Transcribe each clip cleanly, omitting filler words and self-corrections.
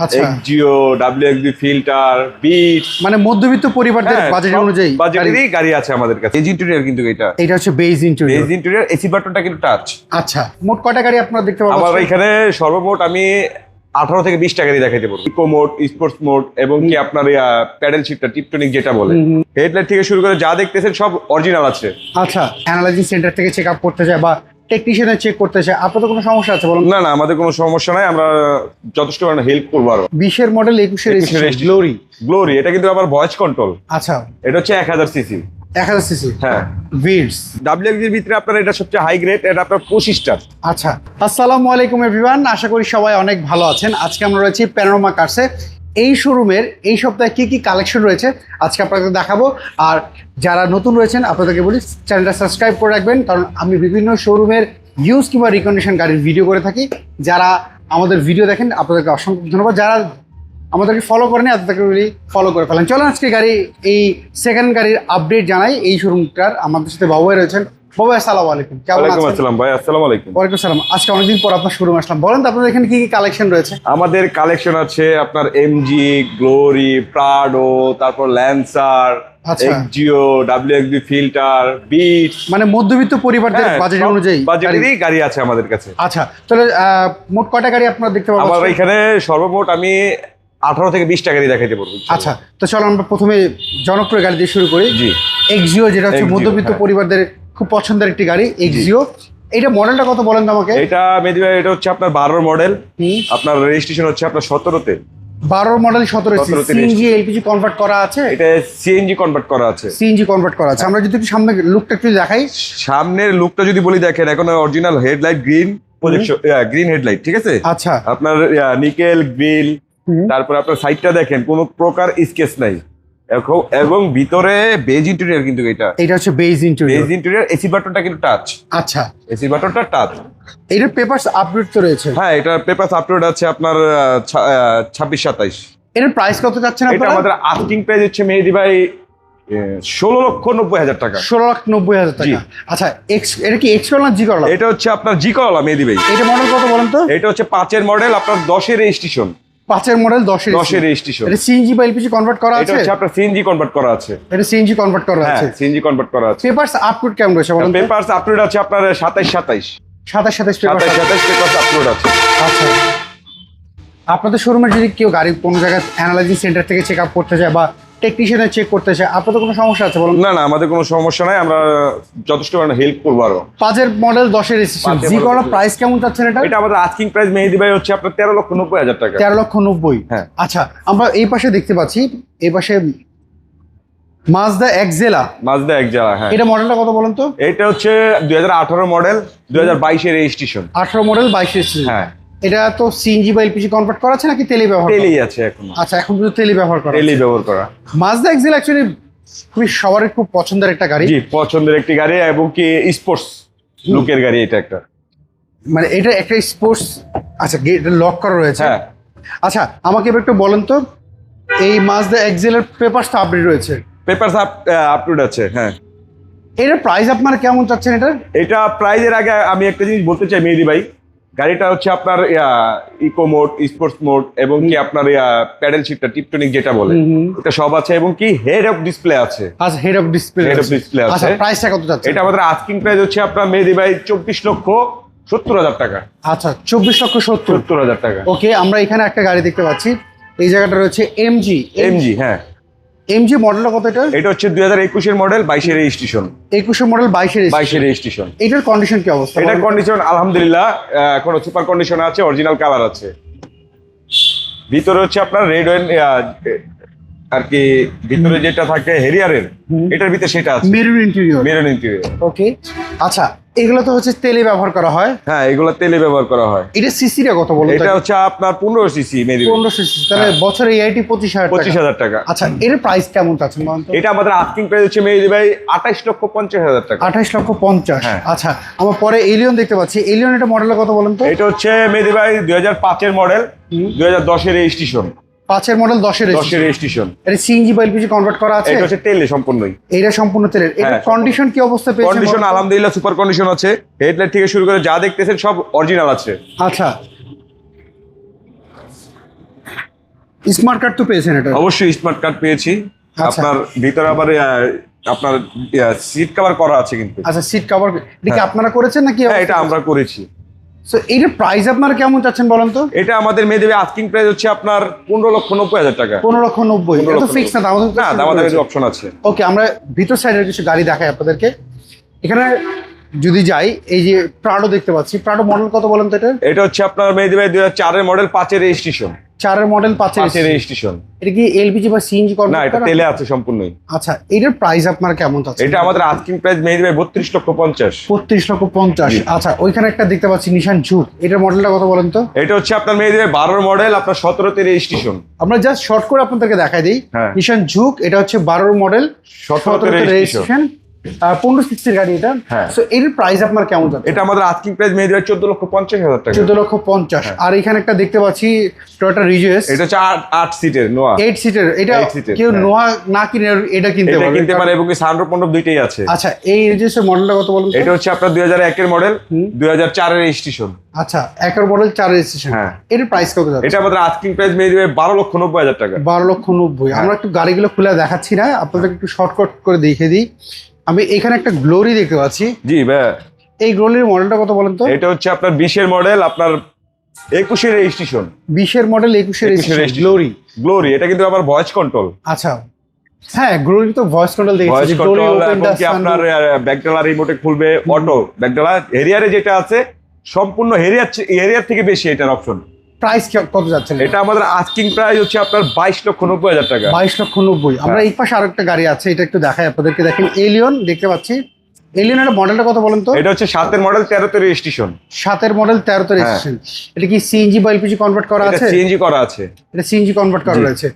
আচ্ছা Axio, WXB Fielder, বিট, মানে মধ্যবিত্ত পরিবারদের বাজেট অনুযায়ী বাজেটেরই গাড়ি আছে আমাদের কাছে। বেজ ইন্টেরিয়র কিন্তু এটা হচ্ছে beige interior. Beige interior, AC বাটনটা কিন্তু টাচ। আচ্ছা, মোট কয়টা গাড়ি আপনারা দেখতে পাবেন? আমার এখানে সর্বমোট আমি 18 থেকে 20টা গাড়ি দেখাইতে পারবো। ইকো মোড, স্পোর্টস মোড এবং কি আপনার প্যাডেল শিফটার, টিপটনিক যেটা বলে, হেডলাইট থেকে শুরু করে যা দেখতেছেন সব অরিজিনাল আছে। আচ্ছা, অ্যানালাইজিং সেন্টার থেকে চেক আপ করতে চায় বা টেকনিশিয়ানের চেক করতে চায়, আপনাদের কোনো সমস্যা আছে বলুন? না না, আমাদের কোনো সমস্যা নাই, আমরা যথেষ্ট হেল্প করবো। আরো 20-এর মডেল 21-এর গ্লোরি। গ্লোরি এটা কিন্তু আবার ভয়েস কন্ট্রোল। আচ্ছা, এটা হচ্ছে 1000 সিসি। 1000 সিসি, হ্যাঁ। ভিডস ডাব্লিউএক্সির ভিতরে আপনার এটা সবচেয়ে হাই গ্রেড, এটা আপনার 25টা। আচ্ছা, আসসালামু আলাইকুম এভরিওয়ান, আশা করি সবাই অনেক ভালো আছেন। আজকে আমরা রয়েছি প্যানোরামা কার্সে। এই শোরুমের এই সপ্তাহে কি কি কালেকশন রয়েছে আজকে আপনাদের দেখাবো। আর যারা নতুন রয়েছেন আপনাদেরকে বলি চ্যানেলটা সাবস্ক্রাইব করে রাখবেন, কারণ আমি বিভিন্ন শোরুমের ইউজ কিংবা রিকন্ডিশন গাড়ির ভিডিও করে থাকি। যারা আমাদের ভিডিও দেখেন আপনাদেরকে অসংখ্য ধন্যবাদ। যারা আমাদেরকে ফলো করেনি আপনাদেরকে বলি ফলো করে ফেলেন। চলেন আজকে গাড়ি এই সেকেন্ড গাড়ির আপডেট জানাই। এই শোরুমটার আমাদের সাথে বাবু ভাই রয়েছেন। বাবু আসসালামু আলাইকুম, কেমন আছেন? আসসালাম ভাই। আসসালামু আলাইকুম। ওয়ালাইকুম সালাম। আজকে অনেকদিন পর আপনার শোরুম আসলাম, বলেন তো আপনাদের এখানে কি কি কালেকশন রয়েছে? আমাদের কালেকশন আছে আপনার এমজি, গ্লোরি, প্রাডো, তারপর ল্যান্সার, এক্সজিও, ডাব্লিউএক্সবি ফিল্টার, বিট, মানে মধ্যবিত্ত পরিবারদের বাজেট অনুযায়ী বাজেটেরই গাড়ি আছে আমাদের কাছে। আচ্ছা, তাহলে মোট কয়টা গাড়ি আপনারা দেখতে পাবেন? আমার এখানে সর্বমোট আমি 18 থেকে 20টা গাড়ি দেখাইতে পারবো। আচ্ছা, তো চলো আমরা প্রথমে জনপ্রিয় গাড়ি দিয়ে শুরু করি। জি, এক্সজিও, যেটা হচ্ছে মধ্যবিত্ত পরিবারদের খুব পছন্দের একটি গাড়ি। এক্সজিও, এটা মডেলটা কত বলেন তো আমাকে? এটা মেহেদী ভাই, এটা হচ্ছে আপনার 12 মডেল। আপনার রেজিস্ট্রেশন হচ্ছে আপনার 17তে। 12 মডেল 17 সিএনজি এলপিজি কনভার্ট করা আছে। এটা সিএনজি কনভার্ট করা আছে। সিএনজি কনভার্ট করা আছে। আমরা যদি একটু সামনে লুকটা একটু দেখাই, সামনের লুকটা যদি বলি, দেখেন এখন original headlight green projection, green headlight, ঠিক আছে? আচ্ছা, আপনার নিকেল গ্রিল, তারপর আপনার সাইডটা দেখেন কোনো প্রকার স্কেচ নাই, এবং ভিতরে বেজ ইন্টেরিয়র কিন্তু এটা হচ্ছে beige interior. Beige interior, AC বাটনটা কিন্তু টাচ। আচ্ছা, এসি বাটনটা টাচ। এটার পেপারস আপডেট তো রয়েছে? হ্যাঁ, এটা পেপারস আপলোড আছে আপনার 26-27। এটার প্রাইস কত যাচ্ছে না? এটা আমাদের আস্কিং প্রাইস হচ্ছে মেহেদী ভাই 16,90,000 টাকা। 16,90,000 টাকা। আচ্ছা, এটা কি এক্স করলা জি করলা? এটা হচ্ছে আপনার জি করলা মেহেদী ভাই। এটা মডেল কত বলেন তো? এটা হচ্ছে 5-এর মডেল, আপনার 10-এর রেজিস্ট্রেশন। 5-এর মডেল 10-এর রেজিস্ট্রেশন। এটা সিএনজি বা এলপিজি কনভার্ট করা আছে? এটা হচ্ছে আপনার সিএনজি কনভার্ট করা আছে। এটা সিএনজি কনভার্ট করা আছে। হ্যাঁ, সিএনজি কনভার্ট করা আছে। পেপারস আপলোড কেমন রয়েছে বলেন? পেপারস আপলোড আছে আপনার 27-27 পেপারস পেপারস আপলোড আছে। আচ্ছা, আপনাদের শোরুমে যদি কেউ গাড়ি কোনো জায়গায় অ্যানালাইজিং সেন্টার থেকে চেক আপ করতে চায় বা টেকনিশিয়ানের চেক করতে চায়, আপনাদের কোনো সমস্যা আছে বলুন? না না, আমাদের কোনো সমস্যা নাই, আমরা যথেষ্ট হেল্প করবো। আরো 5-এর মডেল 10-এর রেজিস্ট্রেশন জি করলা, প্রাইস কেমন চাচ্ছেন এটা? এটা আমাদের আস্কিং প্রাইস মেহেদী ভাই হচ্ছে আপনার 13,90,000 টাকা। 13,90,000। হ্যাঁ। আচ্ছা, আমরা এই পাশে দেখতে পাচ্ছি, এই পাশে মাজদা এক্সেলা। হ্যাঁ। এটা মডেলটা কত বলেন তো? এটা হচ্ছে 2018 মডেল, 2022-এর রেজিস্ট্রেশন। 18 model 22 registration. হ্যাঁ। এটা তো সিএনজি বা এলপিজি কনভার্ট করা আছে নাকি তেলে ব্যবহার? তেলেই আছে এখন। আচ্ছা, এখন কিন্তু তেলে ব্যবহার করা। তেলেই ব্যবহার করা। মাজদা এক্সেলা অ্যাকচুয়ালি খুবই সবারই খুব পছন্দের একটা গাড়ি। জি, পছন্দের একটি গাড়ি, এবং কি স্পোর্টস লুকের গাড়ি এটা একটা। মানে এটা একটা স্পোর্টস। আচ্ছা, গেট লক করা রয়েছে। হ্যাঁ। আচ্ছা, আমাকে এবার একটু বলেন তো, এই মাজদা এক্সেলের পেপারস তো আপডেট রয়েছে? পেপারস আপলোড আছে। হ্যাঁ। এটার প্রাইস আপনারা কেমন চাচ্ছেন এটার? এটা প্রাইজের আগে আমি একটা জিনিস বলতে চাই মেহেদী ভাই, গাড়িটা হচ্ছে আপনার ইকো মোড, স্পোর্টস মোড এবং কি আপনার প্যাডেল শিফটার, টিপটনিক যেটা বলে, এটা সব আছে, এবং কি হেড অফ ডিসপ্লে আছে। আচ্ছা, হেড অফ ডিসপ্লে আছে। আচ্ছা, প্রাইসটা কত যাচ্ছে? এটা আমাদের আস্কিং প্রাইস হচ্ছে আপনার মেহেদী ভাই 24,70,000 টাকা। আচ্ছা, 24,70,000 টাকা। ওকে, আমরা এখানে একটা গাড়ি দেখতে পাচ্ছি, এই জায়গাটা রয়েছে এমজি। হ্যাঁ। এমজি মডেলটা কত এটা? এটা হচ্ছে 2021-এর মডেল, 22-এর রেজিস্ট্রেশন। 21-এর মডেল 22-এর রেজিস্ট্রেশন। এটার কন্ডিশন কি অবস্থা? এটার কন্ডিশন আলহামদুলিল্লাহ এখন সুপার কন্ডিশন আছে, অরিজিনাল কালার আছে। ভিতরে হচ্ছে আপনার রেড ওয়াইন আর কি, ভিতরে যেটা থাকে হেরিয়ারের, এটার ভিতরে সেটা আছে মেরুন ইন্টেরিয়র। ওকে। আচ্ছা, এগুলো তো হচ্ছে তেলে ব্যবহার করা হয়? হ্যাঁ, এগুলো তেলে ব্যবহার করা হয়। এটা সিসিটা কত বলুন? এটা হচ্ছে আপনার 15 সিসি। 15 সিসি, তাহলে বছরে EIT 25,000 টাকা। আচ্ছা, এর প্রাইস কেমন চাচ্ছেন বলুন তো? এটা আমাদের আস্কিং প্রাইস হচ্ছে মেহেদী ভাই 28,50,000 টাকা। 28,50,000। হ্যাঁ। আচ্ছা, আমরা পরে এলিয়ন দেখতে পাচ্ছি, এলিয়ন এটা মডেলটা কত বলেন তো? এটা হচ্ছে মেহেদী ভাই 2005-এর মডেল, 2010-এর রেজিস্ট্রেশন। 5-এর মডেল 10-এর রেজিস্ট্রেশন। এটা সিএনজি বা এলপিজি কনভার্ট করা আছে? এটা হচ্ছে তেলে সম্পূর্ণই। এটা সম্পূর্ণ তেলের। এর কন্ডিশন কি অবস্থা পেয়েছে? কন্ডিশন আলহামদুলিল্লাহ সুপার কন্ডিশন আছে। হেডলাইট থেকে শুরু করে যা দেখতেছেন সব অরিজিনাল আছে। আচ্ছা, স্মার্ট কার্ড তো পেয়েছেন এটা? অবশ্যই স্মার্ট কার্ড পেয়েছি। আচ্ছা। আপনার ভিতরে আবার আপনার সিট কভার করা আছে কিন্তু। আচ্ছা, সিট কভার এটা কি আপনারা করেছেন নাকি? হ্যাঁ, এটা আমরা করেছি। সো এইটার প্রাইস আপনারা কেমন চাচ্ছেন বলেন তো? এটা আমাদের মেয়েদের আস্কিং প্রাইস হচ্ছে আপনার 15,90,000 টাকা। 15,90,000। এটা তো ফিক্স না, দাম না, আমাদের অপশন আছে। ওকে, আমরা ভিতর সাইডের কিছু গাড়ি দেখাই আপনাদেরকে। এখানে যদি যাই, এই যে প্রাডো দেখতে পাচ্ছি, প্রাডো মডেল কত বলেন তো এটা? এটা হচ্ছে আপনার মেহেদি ভাই 2004 এর মডেল, 5 এর রেজিস্ট্রেশন। 4 এর মডেল, 5 এর রেজিস্ট্রেশন। এটা কি এলপিজি বা সিএনজি কনভার্ট? না, এটা তেলে আছে সম্পূর্ণই। আচ্ছা, এটার প্রাইস আপনার কেমন চাচ্ছেন? এটা আমাদের আস্কিং প্রাইস মেহেদি ভাই 32,50,000। 32,50,000। জি। আচ্ছা, ওইখানে একটা দেখতে পাচ্ছি নিশান জুক, এটার মডেলটা কত বলেন তো? এটা হচ্ছে আপনার মেহেদি ভাই 12 মডেল, আপনার 17 তে রেজিস্ট্রেশন। আমরা জাস্ট শর্ট করে আপনাদেরকে দেখাই দিই। হ্যাঁ। নিশান জুক, এটা হচ্ছে 12 মডেল, 17 তে 17 রেজিস্ট্রেশন। 15 সিসির গাড়ি এটা। হ্যাঁ। সো এর প্রাইস আপনার কেমন যাচ্ছে? এটা আমাদের আস্কিং প্রাইস মেহেদি ভাই 14,50,000 টাকা। 14,50,000। আর এখানে একটা দেখতে পাচ্ছি টয়োটা রিজুয়েস, এটা হচ্ছে 8 সিটের নোয়া। 8 সিটের। এটা 8 সিটের, কেউ হ্যাঁ। নোয়া না কিনে এটা কিনতে এটা পারবে। কিনতে পারে এবং সানরুফ মন্ডপ দুইটাই আছে। আচ্ছা, এই রিজুয়েসের মডেলটা কত বলুন তো? এটা হচ্ছে আপনার 2001 এর মডেল, 2004 এর রেজিস্ট্রেশন। আচ্ছা, 1 মডেল, 4 রেজিস্ট্রেশন। হ্যাঁ। এর প্রাইস কত যাচ্ছে? এটা আমাদের আস্কিং প্রাইস মেহেদি ভাই 12,90,000 টাকা। 12,90,000। আমরা একটু গাড়িগুলো খুলে দেখাচ্ছি না, আপনাদের একটু শর্টকাট করে দেখিয়ে দিই। আমি এখানে একটা গ্লোরি দেখতে পাচ্ছি। জি ভাই। এই গ্লোরির মডেলটা কত বলেন তো? এটা হচ্ছে আপনার 20 এর মডেল, আপনার 21 এর রেজিস্ট্রেশন। 20 এর মডেল, 21 এর রেজিস্ট্রেশন, গ্লোরি। গ্লোরি, এটা কিন্তু আবার ভয়েস কন্ট্রোল। আচ্ছা, হ্যাঁ, গ্লোরি তো ভয়েস কন্ট্রোল ভয়েস দেখেছি। গ্লোরি কন্ট্রোল ওপেন এবং দা কি আপনার ব্যাকডালা রিমোটে খুলবে, অটো ব্যাকডালা। হেরিয়ারে যেটা আছে সম্পূর্ণ হেরিয়ার থেকে বেশি এটার অপশন। প্রাইস কত যাচ্ছে? এটা আমাদের আস্কিং প্রাইস হচ্ছে আপনার 22,90,000 টাকা। 22,90,000। আমরা এই পাশে আরেকটা গাড়ি আছে, এটা একটু দেখাই আপনাদেরকে। দেখেন, এলিয়ন দেখতে পাচ্ছি। এলিয়নের মডেলটা কত বলেন তো? এটা হচ্ছে 7 এর মডেল, 13 তে রেজিস্ট্রেশন। 7 এর মডেল, 13 তে রেজিস্ট্রেশন। এটা কি সিএনজি বা এলপিজি কনভার্ট করা এটা আছে? সিএনজি করা আছে। এটা সিএনজি কনভার্ট করা জি। রয়েছে।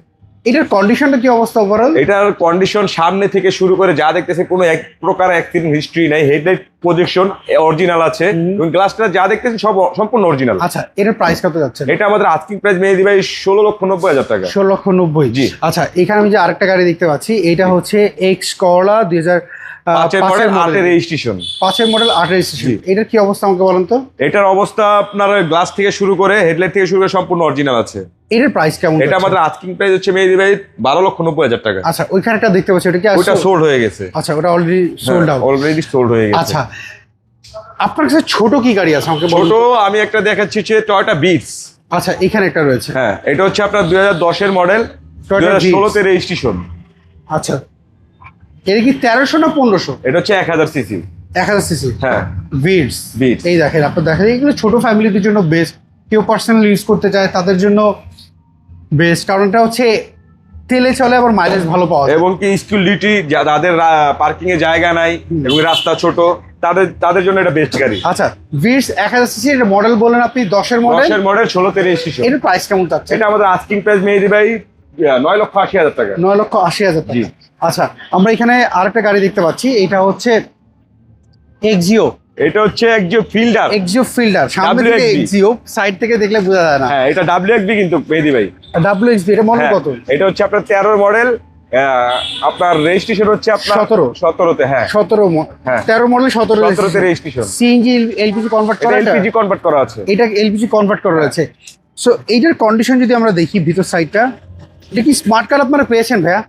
এটার কন্ডিশনটা কি অবস্থা ওভারঅল? এটার কন্ডিশন সামনে থেকে শুরু করে যা দেখতেছে কোনো এক প্রকার অ্যাক্সিডেন্ট হিস্ট্রি নাই। হেডলাইট প্রজেকশন অরিজিনাল আছে এবং গ্লাসটা যা দেখতেছেন সব সম্পূর্ণ অরিজিনাল। আচ্ছা, এটার প্রাইস কত যাচ্ছে? এটা আমাদের আস্কিং প্রাইস মেহেদি ভাই 16,90,000 টাকা। 16,90,000। জি। আচ্ছা, এখানে আমি যে আরেকটা গাড়ি দেখতে পাচ্ছি, এটা হচ্ছে এক্স করলা 5 এর মডেল, 8 এর মডেল, রেজিস্ট্রেশন। 5 এর মডেল, 8 রেজিস্ট্রেশন। জি। এটার কি অবস্থা আমাকে বলেন তো? এটার অবস্থা আপনার গ্লাস থেকে শুরু করে হেডলাইট থেকে শুরু করে সম্পূর্ণ অরিজিনাল আছে। এটার প্রাইস কেমন? এটা আমাদের আস্কিং প্রাইস হচ্ছে মেহেদি ভাই 12,90,000 টাকা। আচ্ছা, ওইখানে একটা দেখতে পাচ্ছি, ওটা কি ওটা সোল্ড হয়ে গেছে। আচ্ছা, ওটা already sold out. Already sold হয়ে গেছে। আচ্ছা, আপনার কাছে ছোট কি গাড়ি আছে আমাকে বলুন ছোট তো? আমি একটা দেখাচ্ছি হচ্ছে টয়োটা বিটস। আচ্ছা, এখানে একটা রয়েছে। হ্যাঁ, এটা হচ্ছে আপনার 2010 এর মডেল, Toyota 2016 তে Vitz। রেজিস্ট্রেশন। আচ্ছা, এটা কি 1300 না 1500? এটা হচ্ছে 1000 সিসি। 1000 সিসি। হ্যাঁ, ভিটস। Vitz। এই দেখেন, আপনার দেখেন, এগুলো ছোট ফ্যামিলিদের জন্য বেস্ট। কেউ পার্সোনাল ইউজ করতে চায় তাদের জন্য বেস্ট, কারণ এটা হচ্ছে তেলে চলে, আবার মাইলেজ ভালো পাওয়া যায়। এবং কি স্কুল ডিউটি যাদের পার্কিং এ জায়গা নাই এবং রাস্তা ছোট, তাদের জন্য এটা বেস্ট গাড়ি। আচ্ছা, ভিটস 1000 সিসি, এটা মডেল বলেন আপনি 10 এর মডেল। 10 এর মডেল, 16 তে রেজিস্ট্রেশন। এর প্রাইস কেমন যাচ্ছে? এটা আমাদের আস্কিং প্রাইস মেহেদি ভাই 9,80,000 টাকা। 9,80,000 জি। টাকা। আচ্ছা, আমরা এখানে আরেকটা গাড়ি দেখতে পাচ্ছি, এটা হচ্ছে এক্সিও। এটা হচ্ছে একজন ফিল্ডার। এক্সিও ফিল্ডার, সামনে থেকে WXB। এক্সিও, সাইড থেকে দেখলে বোঝা যায় না। হ্যাঁ, এটা WXB কিন্তু মেহেদি ভাই। WXB, এটা মডেল হ্যাঁ, কত? এটা হচ্ছে আপনার 13 মডেল, আপনার রেজিস্ট্রেশন হচ্ছে আপনার 17 তে। হ্যাঁ, 17 হ্যাঁ। 13 মডেল, 17 তে রেজিস্ট্রেশন। সিএনজি এলপিজি কনভার্ট এটা করা এটা? এলপিজি কনভার্ট করা আছে। এটা এলপিজি কনভার্ট করা রয়েছে। সো এইটার কন্ডিশন যদি আমরা দেখি ভিতর সাইডটা, এটা কি স্মার্ট কার্ড আপনারা পেয়েছেন ভাইয়া?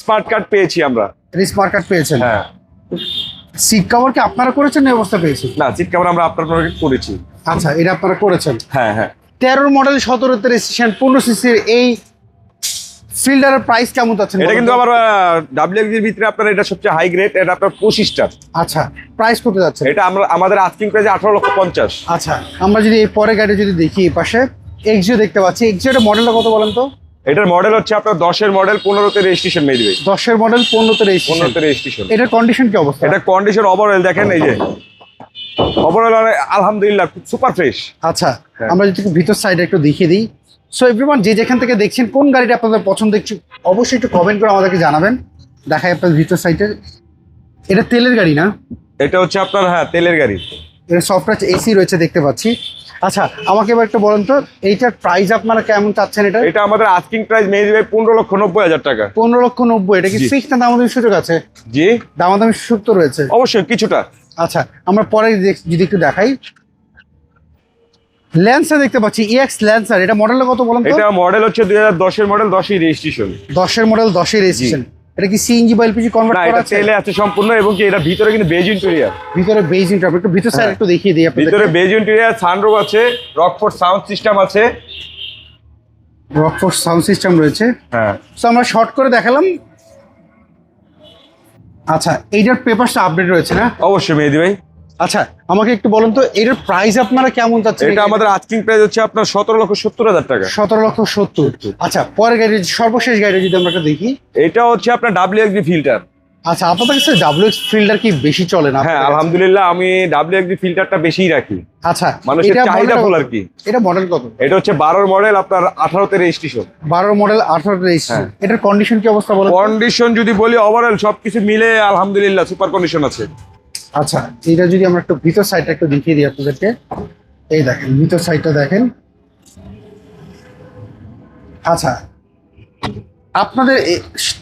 স্মার্ট কার্ড পেয়েছি আমরা। এটা স্মার্ট কার্ড পেয়েছেন? হ্যাঁ। সিট কভার কি আপনারা করেছেন না এই অবস্থা পেয়েছি? না, সিট কভার আমরা আপনার করেছি। আচ্ছা, এটা আপনারা করেছেন। হ্যাঁ, হ্যাঁ। 13 মডেল, 17 তে রেজিস্ট্রেশন, 15 সিসির এই ফিল্ডারের প্রাইস কেমন যাচ্ছে? এটা কিন্তু আবার WXB এর ভিতরে আপনার এটা সবচেয়ে হাই গ্রেড, এটা আপনার 25 আচ্ছা, প্রাইস কত যাচ্ছে? এটা আমাদের আস্কিং প্রাইস 18,50,000। আচ্ছা, আমরা যদি এই পরে গাড়ি যদি দেখি, এই পাশে এক্সিও দেখতে পাচ্ছি। এক্সিওর মডেলটা কত বলেন তো? এটার মডেল হচ্ছে আপনার 10 এর মডেল, 15 তে রেজিস্ট্রেশন মেহেদি ভাই। 10 এর মডেল, 15 তে 15 রেজিস্ট্রেশন। তে রেজিস্ট্রেশন। এটার কন্ডিশন কি অবস্থা? এটা কন্ডিশন ওভারঅল দেখেন, এই যে ওভারঅল আলহামদুলিল্লাহ খুব সুপার ফ্রেশ। আচ্ছা, হ্যাঁ। আমরা যদি একটু ভিতর সাইডে একটু দেখিয়ে দিই। সো এভরিওয়ান, যে যেখান থেকে দেখছেন, কোন গাড়িটা আপনাদের পছন্দ একটু অবশ্যই একটু কমেন্ট করে আমাদেরকে জানাবেন। দেখাই আপনার ভিতর সাইডে, এটা তেলের গাড়ি না? এটা হচ্ছে আপনার, হ্যাঁ, তেলের গাড়ি। এটা সফটওয়্যার এসি রয়েছে দেখতে পাচ্ছি। আচ্ছা, আমাকে এবার একটু বলেন তো, এইটার প্রাইস আপনারা কেমন চাচ্ছেন? এটা এটা আমাদের আস্কিং প্রাইস মেহেদি ভাই 15,90,000 টাকা। 15,90,000। এটা কি জি। ফিক্সড না দামাদামি সুযোগ আছে? জি, দামাদামি সুযোগ তো রয়েছে। অবশ্যই কিছুটা। আচ্ছা, আমরা পরে যদি একটু দেখাই, ল্যান্সার দেখতে পাচ্ছি, ইএক্স ল্যান্সার, এটা মডেলটা কত বলেন তো? এটা মডেল হচ্ছে 2010 এর মডেল, 10 রেজিস্ট্রেশন। 10 এর মডেল, 10 এর রেজিস্ট্রেশন। এটা কি সিএনজি বা এলপিজি কনভার্ট না, করা এটা আছে? তেলে আছে সম্পূর্ণ, এবং কি এটা ভিতরে কিন্তু বেজ ইন্টেরিয়র। ভিতরে বেজ ইন্টারপ্রেট, একটু ভিতর সাইড হ্যাঁ। একটু দেখিয়ে দিই আপনাদের। ভিতরে বেজ ইন্টেরিয়র, সানরুফ আছে, রকফোর্ড সাউন্ড সিস্টেম আছে। রকফোর্ড সাউন্ড সিস্টেম রয়েছে। হ্যাঁ, তো আমরা শর্ট করে দেখালাম। আচ্ছা, এইটার পেপারসটা আপডেট রয়েছে না? অবশ্যই মেহেদি ভাই। আচ্ছা, আমাকে একটু বলুন তো এটার প্রাইস আপনারা কেমন চাচ্ছেন? এটা আমাদের আস্কিং প্রাইস হচ্ছে আপনার 17,70,000 টাকা। 17,70,000। আচ্ছা, পরের গাড়ি, সর্বশেষ গাড়ি যদি আমরা একটা দেখি। এটা হচ্ছে আপনার WXD ফিল্টার। আচ্ছা, আপনাদের কাছে ডাব্লিউএক্স ফিল্টার কি বেশি চলে না? হ্যাঁ, আলহামদুলিল্লাহ আমি WXD ফিল্টারটা বেশিই রাখি। আচ্ছা, মানুষের এটা চাহিদা মডেলটা ফুল কত? আর কি। এটা মডেল কত? এটা হচ্ছে 12 মডেল, আপনার 18তে রেজিস্ট্রেশন। 12 model, 18 registration. হ্যাঁ। এটার কন্ডিশন কি অবস্থা বলেন? কন্ডিশন যদি বলি, ওভারঅল সবকিছু মিলে আলহামদুলিল্লাহ সুপার কন্ডিশন আছে। আচ্ছা, এটা যদি আমরা একটু ভিতর সাইডটা একটু দেখিয়ে দিই আপনাদেরকে। এই দেখেন, ভিতর সাইডটা দেখেন। আচ্ছা, আপনাদের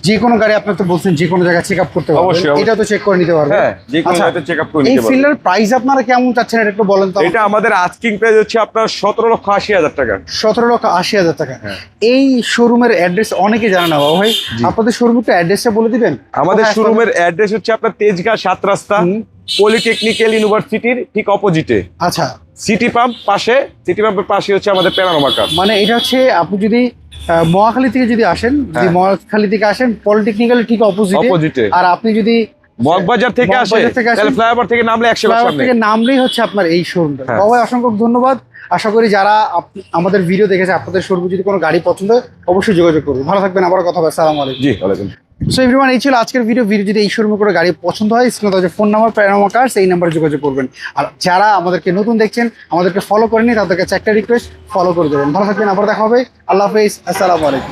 যে কোনো গাড়ি, আপনার তো বলছেন যে কোনো জায়গায় চেক আপ করতে পারবেন, অবশ্যই, অবশ্যই। এটা তো চেক করে নিতে পারবেন। হ্যাঁ, যে কোনো আচ্ছা, জায়গাতে চেক আপ করে এই নিতে পারবেন। ফিল্ডার প্রাইস আপনারা কেমন চাচ্ছেন এটা একটু বলেন তো? এটা আমাদের আস্কিং প্রাইস হচ্ছে আপনার 17,80,000 টাকা। 17,80,000 টাকা। হ্যাঁ। এই শোরুমের অ্যাড্রেস অনেকে জানে না বাবা ভাই, আপনাদের শোরুমের অ্যাড্রেসটা বলে দিবেন। আমাদের কোথায় আসতে শোরুমের অ্যাড্রেস হচ্ছে আপনার তেজগাঁ 7 রাস্তা, হুম। পলিটেকনিক্যাল ইউনিভার্সিটির ঠিক অপোজিটে, হবে? আচ্ছা, সিটি পাম্প পাশে। সিটি পাম্পের পাশে হচ্ছে আমাদের প্যানোরামা কার। মানে এটা হচ্ছে আপনি যদি মহাখালী থেকে যদি আসেন, যদি হ্যাঁ। মহাখালী থেকে আসেন পলিটেকনিক্যাল ঠিক অপোজিটে। অপোজিটে। আর আপনি যদি মগবাজার থেকে আসে, মগবাজার থেকে আসেন, তাহলে ফ্লাইওভার থেকে নামলে 100 ফ্লাইওভার সামনে। থেকে নামলেই হচ্ছে আপনার এই শোরুমটা। হ্যাঁ। বাবা ভাই, অসংখ্য ধন্যবাদ। আশা করি যারা আমাদের ভিডিও দেখেছে, আপনাদের শোরুমে যদি কোনো গাড়ি পছন্দ হয় অবশ্যই যোগাযোগ করুন। ভালো থাকবেন, আবার কথা হবে। আসসালামু আলাইকুম। জি, ওয়ালাইকুম। সো এভরিওয়ান, এই ছিল আজকের ভিডিও। যদি এই শোরুমে করে গাড়ি পছন্দ হয়, স্ক্রিনে দেওয়া যে ফোন নাম্বার, প্যানোরামা কার্স, এই নাম্বারে যোগাযোগ করবেন। আর যারা আমাদেরকে নতুন দেখছেন, আমাদেরকে ফলো করেনি, তাদের কাছে একটা রিকোয়েস্ট, ফলো করে দেবেন। ভালো থাকবেন, আবার দেখা হবে। আল্লাহ হাফেজ, আসসালামু আলাইকুম।